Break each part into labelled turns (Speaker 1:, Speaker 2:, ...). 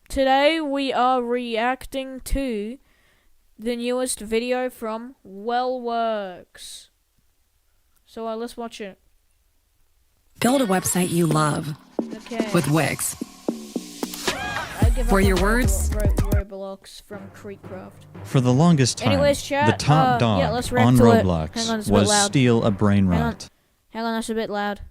Speaker 1: Today we are reacting to the newest video from Wellworks. So let's watch it.
Speaker 2: Build a website you love
Speaker 1: Okay.
Speaker 2: with Wix.
Speaker 1: I give
Speaker 2: For
Speaker 1: up
Speaker 2: your
Speaker 1: on
Speaker 2: words?
Speaker 1: Roblox from Creekcraft.
Speaker 3: For the longest time,
Speaker 1: Anyways, chat,
Speaker 3: the top dog
Speaker 1: yeah, let's react
Speaker 3: on
Speaker 1: to it.
Speaker 3: Roblox
Speaker 1: Hang on, it's a bit
Speaker 3: was
Speaker 1: loud.
Speaker 3: steal a brain
Speaker 1: Hang on.
Speaker 3: rot.
Speaker 1: Hang on, that's a bit loud.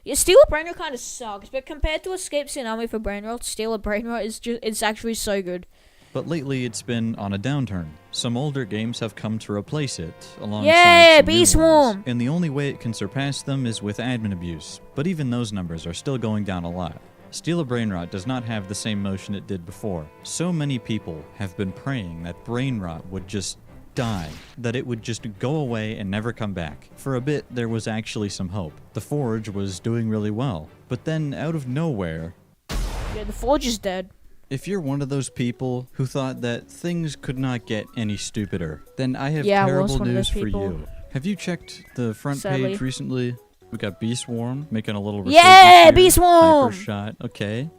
Speaker 1: Yeah, Steal a Brainrot kind of sucks, but compared to Escape Tsunami for Brainrot, Steal a Brainrot it's actually so good.
Speaker 3: But lately it's been on a downturn. Some older games have come to replace it, alongside
Speaker 1: Yeah,
Speaker 3: some
Speaker 1: Bee
Speaker 3: new
Speaker 1: Swarm!
Speaker 3: ones. And the only way it can surpass them is with admin abuse. But even those numbers are still going down a lot. Steal a Brain Rot does not have the same motion it did before. So many people have been praying that Brain Rot would just die, that it would just go away and never come back. For a bit, there was actually some hope. The Forge was doing really well. But then, out of nowhere...
Speaker 1: Yeah, the Forge is dead.
Speaker 3: If you're one of those people who thought that things could not get any stupider, then I have
Speaker 1: Yeah, I was
Speaker 3: terrible
Speaker 1: one of
Speaker 3: news
Speaker 1: those
Speaker 3: for
Speaker 1: people.
Speaker 3: you. Have you checked the front
Speaker 1: Sadly.
Speaker 3: page recently? We got Bee Swarm making a little resurgence
Speaker 1: Yeah,
Speaker 3: here.
Speaker 1: Bee Swarm!
Speaker 3: Hyper shot. Okay.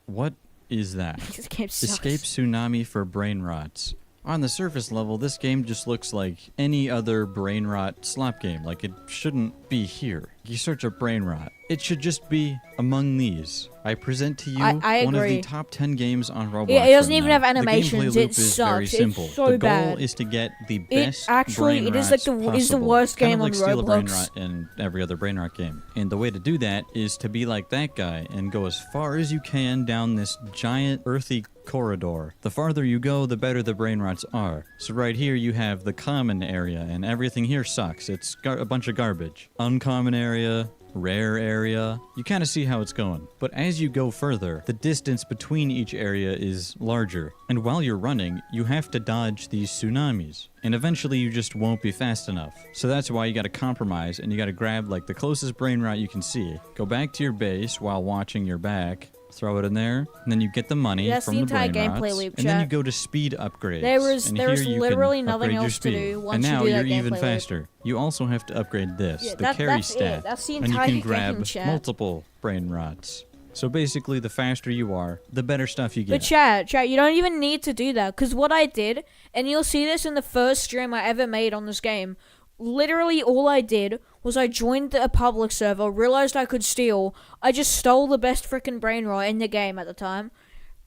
Speaker 3: What is that?
Speaker 1: This game sucks.
Speaker 3: Escape Tsunami for brain rots. On the surface level, this game just looks like any other brain rot slap game. Like, it shouldn't be here. You search up brain rot. It should just be among these. I present to you
Speaker 1: I
Speaker 3: one of
Speaker 1: agree.
Speaker 3: the top 10 games on Roblox.
Speaker 1: Yeah, it doesn't
Speaker 3: right
Speaker 1: even
Speaker 3: now.
Speaker 1: have animations.
Speaker 3: The gameplay
Speaker 1: It
Speaker 3: loop is very
Speaker 1: sucks.
Speaker 3: simple.
Speaker 1: It's so
Speaker 3: the goal
Speaker 1: bad.
Speaker 3: is to get the best
Speaker 1: actually-
Speaker 3: brain
Speaker 1: it is
Speaker 3: rots
Speaker 1: like the- is the
Speaker 3: possible.
Speaker 1: worst
Speaker 3: Kind
Speaker 1: game
Speaker 3: of like
Speaker 1: on
Speaker 3: Steal a Brain
Speaker 1: Roblox.
Speaker 3: Rot and every other brain rot game. And the way to do that is to be like that guy and go as far as you can down this giant earthy corridor. The farther you go, the better the brain rots are. So right here you have the common area, and everything here sucks. It's a bunch of garbage. Uncommon area, rare area. You kind of see how it's going. But as you go further, the distance between each area is larger. And while you're running, you have to dodge these tsunamis. And eventually you just won't be fast enough. So that's why you gotta compromise, and you gotta grab like the closest brain rot you can see. Go back to your base while watching your back. Throw it in there, and then you get the money
Speaker 1: That's
Speaker 3: from
Speaker 1: the
Speaker 3: the
Speaker 1: entire
Speaker 3: brain
Speaker 1: gameplay
Speaker 3: rots,
Speaker 1: loop,
Speaker 3: and then you
Speaker 1: chat.
Speaker 3: go to speed upgrades.
Speaker 1: There was
Speaker 3: and here you
Speaker 1: literally
Speaker 3: can
Speaker 1: nothing
Speaker 3: upgrade your
Speaker 1: else to
Speaker 3: speed.
Speaker 1: do once
Speaker 3: and
Speaker 1: you
Speaker 3: now
Speaker 1: do
Speaker 3: you're
Speaker 1: that
Speaker 3: even
Speaker 1: gameplay loop.
Speaker 3: faster. You also have to upgrade this,
Speaker 1: Yeah,
Speaker 3: the carry
Speaker 1: that's
Speaker 3: stat,
Speaker 1: it. That's the
Speaker 3: and you
Speaker 1: entire
Speaker 3: can
Speaker 1: game,
Speaker 3: grab
Speaker 1: chat.
Speaker 3: multiple brain rots. So basically, the faster you are, the better stuff you get.
Speaker 1: But chat, you don't even need to do that. Because what I did, and you'll see this in the first stream I ever made on this game, literally all I did was I joined a public server, realized I could steal, I just stole the best freaking brain rot in the game at the time,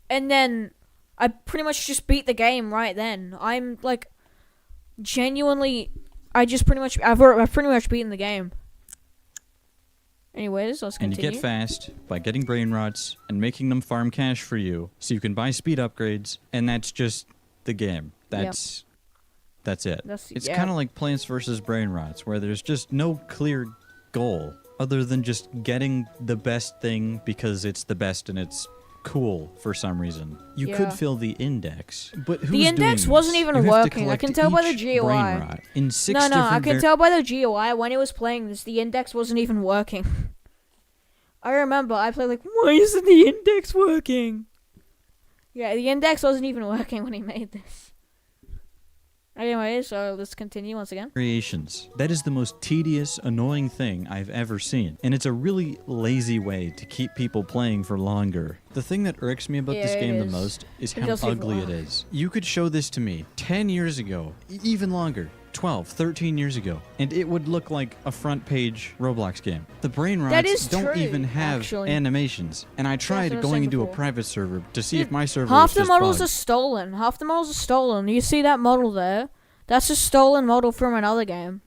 Speaker 1: and then I pretty much just beat the game right then. I'm like, genuinely, I've pretty much beaten the game. Anyways, let's
Speaker 3: And
Speaker 1: continue.
Speaker 3: you get fast by getting brain rots and making them farm cash for you, so you can buy speed upgrades, and that's just the game. That's it. It's kind of like Plants vs. Brain Rots, where there's just no clear goal other than just getting the best thing because it's the best and it's cool for some reason. You could fill the index, but who's
Speaker 1: The index
Speaker 3: doing
Speaker 1: wasn't
Speaker 3: this?
Speaker 1: even
Speaker 3: You have to
Speaker 1: working. I can
Speaker 3: collect
Speaker 1: tell by the
Speaker 3: each
Speaker 1: GUI.
Speaker 3: brain rot in 6
Speaker 1: No, I
Speaker 3: different
Speaker 1: can tell by the GUI when it was playing this, the index wasn't even working. I remember I played like, why isn't the index working? Yeah, the index wasn't even working when he made this. Anyway, so let's continue once again.
Speaker 3: Variations. That is the most tedious, annoying thing I've ever seen. And it's a really lazy way to keep people playing for longer. The thing that irks me about
Speaker 1: Yeah,
Speaker 3: this
Speaker 1: it
Speaker 3: game the
Speaker 1: is.
Speaker 3: most is
Speaker 1: It
Speaker 3: how
Speaker 1: does leave
Speaker 3: ugly
Speaker 1: a
Speaker 3: it
Speaker 1: lot.
Speaker 3: is. You could show this to me 10 years ago, even longer. 12, 13 years ago, and it would look like a front page Roblox game. The brain rots
Speaker 1: is
Speaker 3: don't
Speaker 1: true,
Speaker 3: even have
Speaker 1: actually.
Speaker 3: animations, and I tried
Speaker 1: what I was
Speaker 3: going
Speaker 1: saying
Speaker 3: into a
Speaker 1: before.
Speaker 3: private server to see if my server
Speaker 1: Half
Speaker 3: was
Speaker 1: the
Speaker 3: just
Speaker 1: models
Speaker 3: bugged.
Speaker 1: are stolen. Half the models are stolen. You see that model there? That's a stolen model from another game.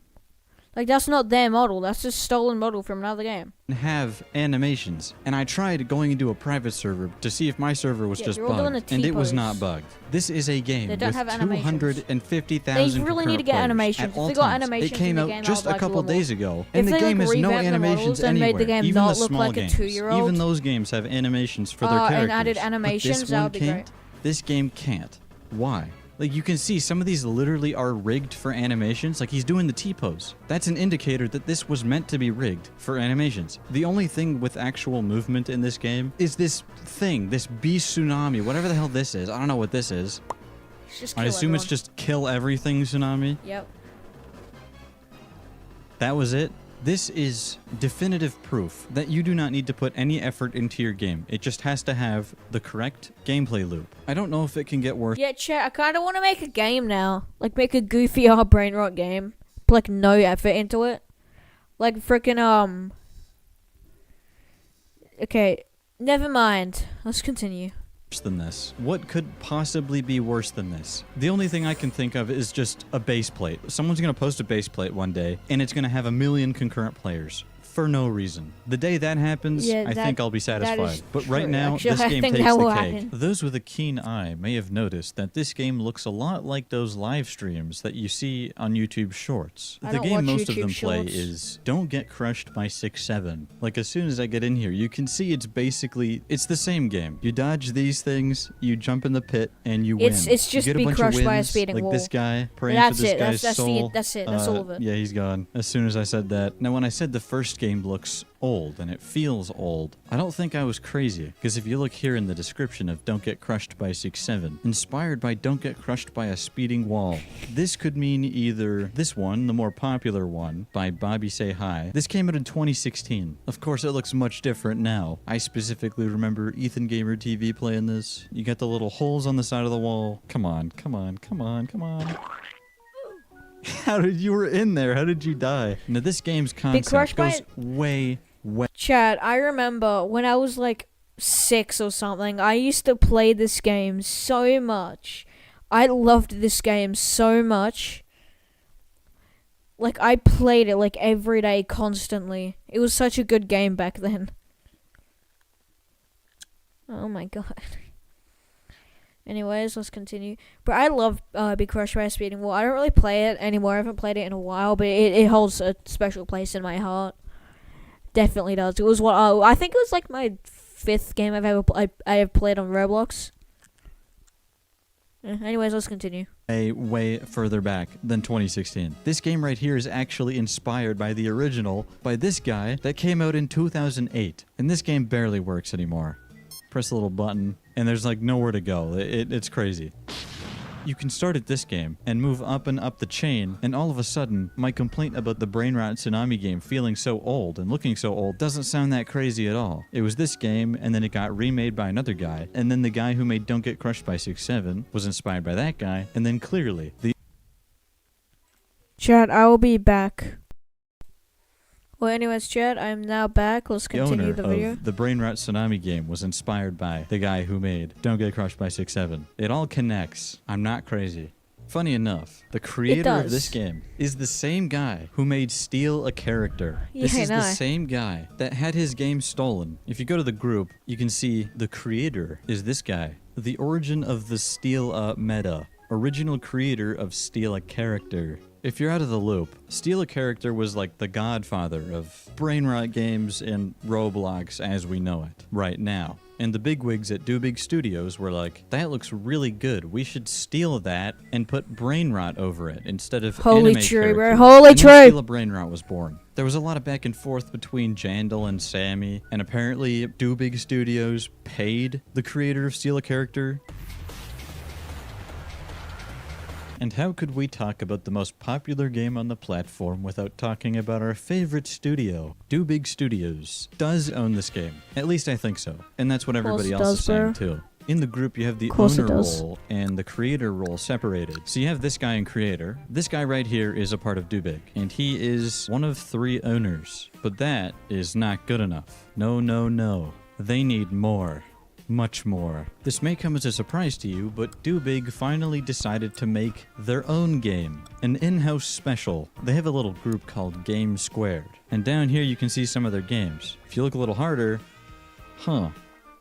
Speaker 1: Like, that's not their model. That's a stolen model from another game.
Speaker 3: Have animations, and I tried going into a private server to see if my server was
Speaker 1: Yeah,
Speaker 3: just
Speaker 1: you're all doing
Speaker 3: bugged,
Speaker 1: a
Speaker 3: and it was
Speaker 1: T-pose.
Speaker 3: not bugged. This is a game
Speaker 1: They don't
Speaker 3: with
Speaker 1: have animations.
Speaker 3: 250,000
Speaker 1: They really need to
Speaker 3: concurrent
Speaker 1: get
Speaker 3: players
Speaker 1: animations.
Speaker 3: at
Speaker 1: If
Speaker 3: all
Speaker 1: they got
Speaker 3: times.
Speaker 1: animations
Speaker 3: It came
Speaker 1: in the
Speaker 3: out
Speaker 1: game,
Speaker 3: just
Speaker 1: I would
Speaker 3: a
Speaker 1: like
Speaker 3: couple
Speaker 1: a lot
Speaker 3: days
Speaker 1: more.
Speaker 3: ago,
Speaker 1: If
Speaker 3: and the
Speaker 1: they,
Speaker 3: game
Speaker 1: like,
Speaker 3: has no
Speaker 1: revamped the
Speaker 3: animations
Speaker 1: models and made
Speaker 3: anywhere.
Speaker 1: the game
Speaker 3: Even
Speaker 1: not
Speaker 3: the
Speaker 1: look
Speaker 3: small
Speaker 1: like a
Speaker 3: games,
Speaker 1: 2-year-old.
Speaker 3: even those games have animations for their characters.
Speaker 1: And added
Speaker 3: But
Speaker 1: animations,
Speaker 3: this
Speaker 1: that
Speaker 3: one
Speaker 1: would be
Speaker 3: can't.
Speaker 1: great.
Speaker 3: This game can't. Why? Like, you can see some of these literally are rigged for animations. Like, he's doing the T-pose. That's an indicator that this was meant to be rigged for animations. The only thing with actual movement in this game is this thing, this Bee Tsunami, whatever the hell this is. I don't know what this is.
Speaker 1: Just
Speaker 3: I
Speaker 1: kill
Speaker 3: assume it's
Speaker 1: everyone.
Speaker 3: just kill everything Tsunami.
Speaker 1: Yep.
Speaker 3: That was it? This is definitive proof that you do not need to put any effort into your game. It just has to have the correct gameplay loop. I don't know if it can get worse.
Speaker 1: Yeah, chat, I kind of want to make a game now. Like, make a goofy Brainrot game. Put, like, no effort into it. Like, freaking, Okay, never mind. Let's continue.
Speaker 3: Than this. What could possibly be worse than this? The only thing I can think of is just a base plate. Someone's gonna post a base plate one day, and it's gonna have 1 million concurrent players. For no reason. The day that happens, I think I'll be satisfied. But right now,
Speaker 1: Actually,
Speaker 3: this
Speaker 1: I
Speaker 3: game
Speaker 1: think
Speaker 3: takes
Speaker 1: that
Speaker 3: the
Speaker 1: will
Speaker 3: cake.
Speaker 1: happen.
Speaker 3: Those with a keen eye may have noticed that this game looks a lot like those live streams that you see on YouTube Shorts.
Speaker 1: I
Speaker 3: The
Speaker 1: don't
Speaker 3: game
Speaker 1: watch
Speaker 3: most of
Speaker 1: YouTube
Speaker 3: them play
Speaker 1: Shorts.
Speaker 3: is Don't Get Crushed by 6-7. Like, as soon as I get in here, you can see it's the same game. You dodge these things, you jump in the pit, and you win.
Speaker 1: It's just
Speaker 3: you get a
Speaker 1: be
Speaker 3: bunch
Speaker 1: crushed
Speaker 3: of
Speaker 1: by a
Speaker 3: wins,
Speaker 1: speeding
Speaker 3: like
Speaker 1: wall.
Speaker 3: this guy, praying
Speaker 1: That's
Speaker 3: for this
Speaker 1: it.
Speaker 3: guy's
Speaker 1: That's
Speaker 3: soul.
Speaker 1: that's it. That's all of it.
Speaker 3: Yeah, he's gone. As soon as I said that. Now, when I said the first game looks old and it feels old, I don't think I was crazy, because if you look here in the description of Don't Get Crushed by 6-7, inspired by Don't Get Crushed by a Speeding Wall, this could mean either this one, the more popular one, by Bobby Say Hi. This came out in 2016. Of course, it looks much different now. I specifically remember Ethan Gamer TV playing this. You got the little holes on the side of the wall. Come on, come on, come on, come on. How did you were in there? How did you die? Now, this game's concept
Speaker 1: crushed by
Speaker 3: goes way.
Speaker 1: Chad, I remember when I was like 6 or something, I used to play this game so much. I loved this game so much. Like, I played it like every day, constantly. It was such a good game back then. Oh my god. Anyways, let's continue. But I love Be Crushed by a Speeding Wall. I don't really play it anymore. I haven't played it in a while, but it holds a special place in my heart. Definitely does. It was I think it was like my 5th game I have played on Roblox. Anyways, let's continue.
Speaker 3: Way further back than 2016. This game right here is actually inspired by the original by this guy that came out in 2008. And this game barely works anymore. Press a little button, and there's like nowhere to go. It's crazy. You can start at this game and move up and up the chain, and all of a sudden, my complaint about the Brainrot Tsunami game feeling so old and looking so old doesn't sound that crazy at all. It was this game, and then it got remade by another guy, and then the guy who made Don't Get Crushed by 6-7 was inspired by that guy, and then clearly, the
Speaker 1: Chad, I will be back. Well, anyways, Chad, I'm now back. Let's continue
Speaker 3: owner
Speaker 1: the video.
Speaker 3: of the Brainrot Tsunami game was inspired by the guy who made Don't Get Crushed by 6-7. It all connects. I'm not crazy. Funny enough, the creator of this game is the same guy who made Steal a Character.
Speaker 1: Yeah,
Speaker 3: this is
Speaker 1: I know.
Speaker 3: the same guy that had his game stolen. If you go to the group, you can see the creator is this guy. The origin of the Steal a meta. Original creator of Steal a Character. If you're out of the loop, Steal a Character was like the godfather of Brainrot games and Roblox as we know it right now. And the bigwigs at Do Big Studios were like, that looks really good. We should steal that and put Brainrot over it instead of
Speaker 1: Holy
Speaker 3: anime
Speaker 1: true, bro.
Speaker 3: characters.
Speaker 1: Holy
Speaker 3: And
Speaker 1: true.
Speaker 3: then Steal a Brainrot was born. There was a lot of back and forth between Jandal and Sammy, and apparently Do Big Studios paid the creator of Steal a Character. And how could we talk about the most popular game on the platform without talking about our favorite studio? Do Big Studios does own this game. At least I think so. And that's what everybody else is saying too. In the group, you have the owner role and the creator role separated. So you have this guy in creator. This guy right here is a part of Do Big, and he is one of 3 owners. But that is not good enough. No, no, no. They need more. Much more. This may come as a surprise to you, but Do Big finally decided to make their own game, an in-house special. They have a little group called Game Squared, and down here you can see some of their games. If you look a little harder,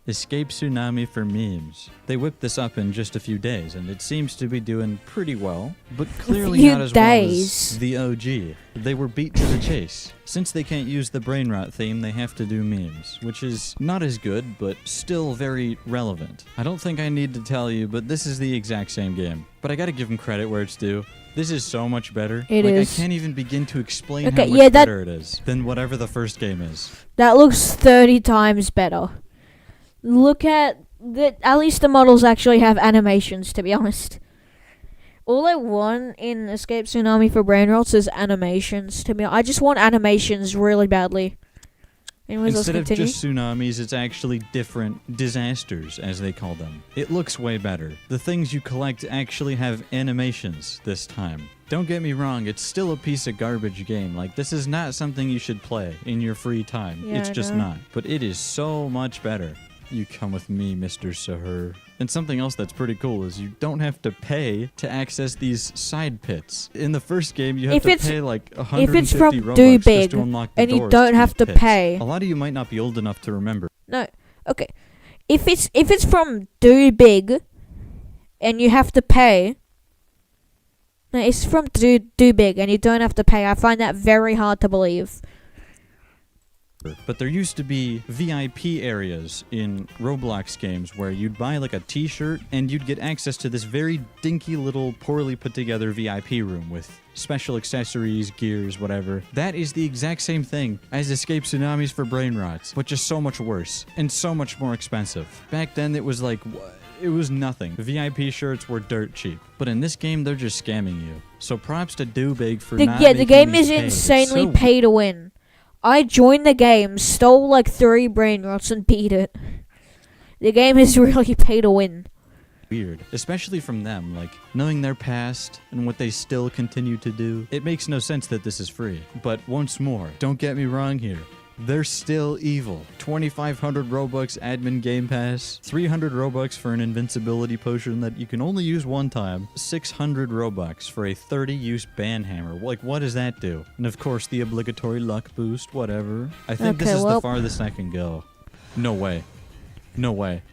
Speaker 3: Escape Tsunami for memes. They whipped this up in just a few days, and it seems to be doing pretty well, but clearly not as well as the OG. They were beat to the chase. Since they can't use the Brainrot theme, they have to do memes, which is not as good, but still very relevant. I don't think I need to tell you, but this is the exact same game. But I gotta give them credit where it's due. This is so much better.
Speaker 1: It is.
Speaker 3: I can't even begin to explain how much better it is than whatever the first game is.
Speaker 1: That looks 30 times better. Look at least the models actually have animations, to be honest. All I want in Escape Tsunami for Brainrots is animations. To me, I just want animations really badly. Anyways,
Speaker 3: Instead of
Speaker 1: let's continue.
Speaker 3: just tsunamis, it's actually different disasters, as they call them. It looks way better. The things you collect actually have animations this time. Don't get me wrong, it's still a piece of garbage game. Like, this is not something you should play in your free time.
Speaker 1: Yeah,
Speaker 3: It's
Speaker 1: I
Speaker 3: just
Speaker 1: know.
Speaker 3: not. But it is so much better. You come with me, Mr. Sahur. And something else that's pretty cool is you don't have to pay to access these side pits. In the first game, you have
Speaker 1: If
Speaker 3: to
Speaker 1: it's-
Speaker 3: pay like 150
Speaker 1: if it's from
Speaker 3: Robux
Speaker 1: Do
Speaker 3: just
Speaker 1: Big
Speaker 3: to unlock the
Speaker 1: and you
Speaker 3: doors
Speaker 1: don't
Speaker 3: to
Speaker 1: have
Speaker 3: these
Speaker 1: to
Speaker 3: pits.
Speaker 1: pay.
Speaker 3: A lot of you might not be old enough to remember.
Speaker 1: No, okay. If it's from Do Big, and you have to pay. No, it's from Do Big, and you don't have to pay. I find that very hard to believe.
Speaker 3: But there used to be VIP areas in Roblox games where you'd buy like a t-shirt and you'd get access to this very dinky little poorly put together VIP room with special accessories, gears, whatever. That is the exact same thing as Escape Tsunamis for Brainrots, but just so much worse and so much more expensive. Back then it was like, it was nothing. VIP shirts were dirt cheap. But in this game, they're just scamming you. So props to Do Big for not
Speaker 1: The
Speaker 3: making
Speaker 1: game
Speaker 3: these
Speaker 1: is
Speaker 3: pay. It's
Speaker 1: insanely
Speaker 3: so
Speaker 1: pay to win. I joined the game, stole like 3 Brainrots, and beat it. The game is really pay to win.
Speaker 3: weird, especially from them, like knowing their past and what they still continue to do. It makes no sense that this is free. But once more, don't get me wrong here. They're still evil. 2,500 Robux admin game pass, 300 Robux for an invincibility potion that you can only use one time, 600 Robux for a 30-use banhammer. Like, what does that do? And of course, the obligatory luck boost, whatever. I think this
Speaker 1: Okay,
Speaker 3: is
Speaker 1: well-
Speaker 3: the farthest I can go. No way. No way.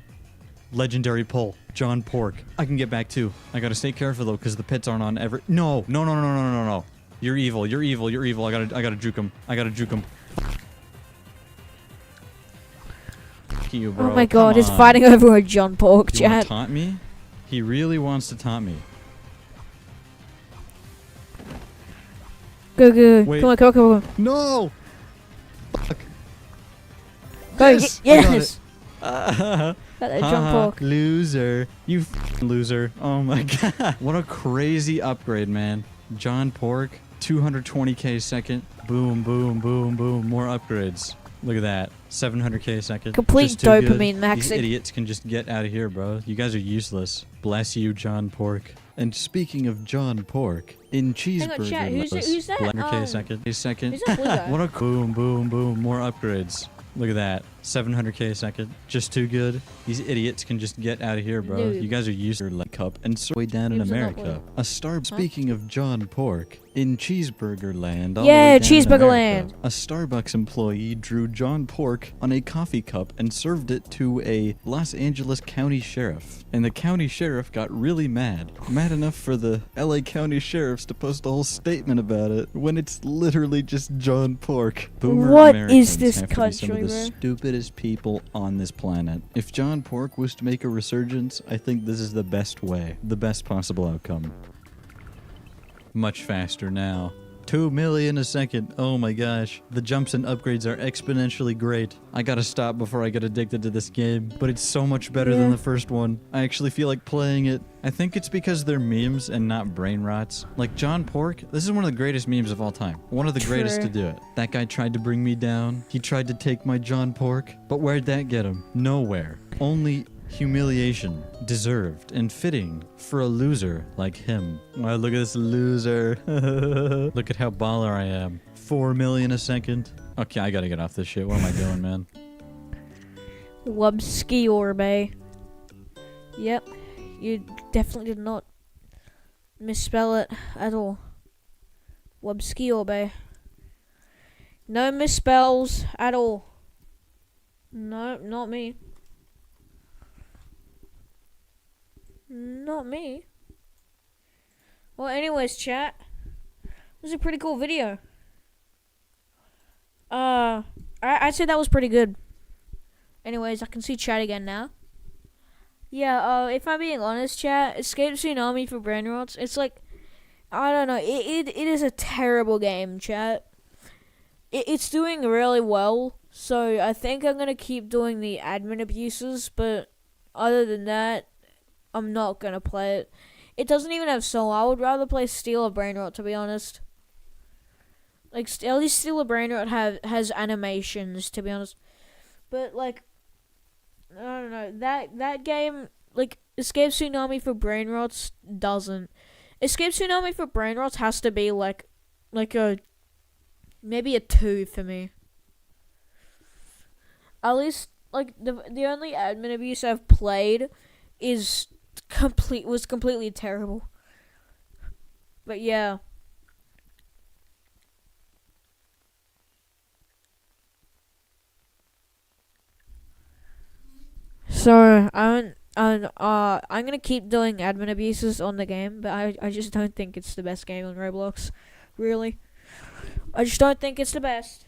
Speaker 3: Legendary pull. John Pork. I can get back too. I gotta stay careful though, because the pits aren't on every. No, no, no, no, no, no, no, no. You're evil. You're evil. You're evil. I gotta juke him. I gotta juke him. You, bro.
Speaker 1: Oh my god,
Speaker 3: Come
Speaker 1: he's
Speaker 3: on.
Speaker 1: fighting over a John Pork
Speaker 3: You wanna
Speaker 1: chat.
Speaker 3: taunt me? He really wants to taunt me.
Speaker 1: Go, go.
Speaker 3: Wait.
Speaker 1: Come on, come on, come on.
Speaker 3: No. Fuck.
Speaker 1: Go,
Speaker 3: Yes, I got
Speaker 1: yes. Got that John
Speaker 3: Haha,
Speaker 1: Pork.
Speaker 3: loser. You loser. Oh my god. What a crazy upgrade, man. John Pork, 220k a second. Boom, boom, boom, boom. More upgrades. Look at that. 700k a second.
Speaker 1: Complete
Speaker 3: Just too good.
Speaker 1: dopamine maxing.
Speaker 3: These idiots can just get out of here, bro. You guys are useless. Bless you, John Pork. And speaking of John Pork, in cheeseburger
Speaker 1: chat, who's that?
Speaker 3: 100k a second. A second.
Speaker 1: who's that blue guy?
Speaker 3: What a boom, boom, boom. More upgrades. Look at that. 700k a second. Just too good. These idiots can just get out of here, bro.
Speaker 1: Noob.
Speaker 3: You guys are used to like cup and so way down in
Speaker 1: Noobs are not
Speaker 3: America.
Speaker 1: blue.
Speaker 3: A star. Speaking of John Pork, in Cheeseburger Land. all the
Speaker 1: Yeah,
Speaker 3: way down in
Speaker 1: Cheeseburger
Speaker 3: America,
Speaker 1: Land.
Speaker 3: A Starbucks employee drew John Pork on a coffee cup and served it to a Los Angeles County Sheriff. And the county sheriff got really mad. Mad enough for the LA County Sheriffs to post a whole statement about it when it's literally just John Pork. Boomer
Speaker 1: What
Speaker 3: Americans
Speaker 1: is this
Speaker 3: have to be some of
Speaker 1: country,
Speaker 3: the
Speaker 1: bro?
Speaker 3: stupidest people on this planet. If John Pork was to make a resurgence, I think this is the best way. The best possible outcome. Much faster now. 2 million a second. Oh my gosh. The jumps and upgrades are exponentially great. I gotta stop before I get addicted to this game. But it's so much better than
Speaker 1: Yeah.
Speaker 3: the first one. I actually feel like playing it. I think it's because they're memes and not brain rots. Like John Pork, this is one of the greatest memes of all time. One of the greatest to
Speaker 1: True.
Speaker 3: do it. That guy tried to bring me down. He tried to take my John Pork. But where'd that get him? Nowhere. Only humiliation, deserved and fitting for a loser like him. Wow, look at this loser. Look at how baller I am. 4 million a second. Okay, I gotta get off this shit. What am I doing, man?
Speaker 1: Wubski Orbe. Yep, you definitely did not misspell it at all. Wubski Orbe. No misspells at all. No, not me. Not me. Well, anyways, chat. It was a pretty cool video. I'd say that was pretty good. Anyways, I can see chat again now. Yeah, if I'm being honest, chat, Escape Tsunami for Brainrots, it's like, I don't know, it is a terrible game, chat. It's doing really well, so I think I'm gonna keep doing the admin abuses, but other than that, I'm not gonna play it. it doesn't even have soul. I would rather play Steel or Brainrot, to be honest. Like, at least Steel or Brainrot has animations, to be honest. But, like, I don't know. That game, like, Escape Tsunami for Brainrots doesn't. Escape Tsunami for Brainrots has to be, like maybe a 2 for me. At least, like, the only admin abuse I've played was completely terrible. But yeah. So I'm gonna keep doing admin abuses on the game, but I just don't think it's the best game on Roblox. Really, I just don't think it's the best.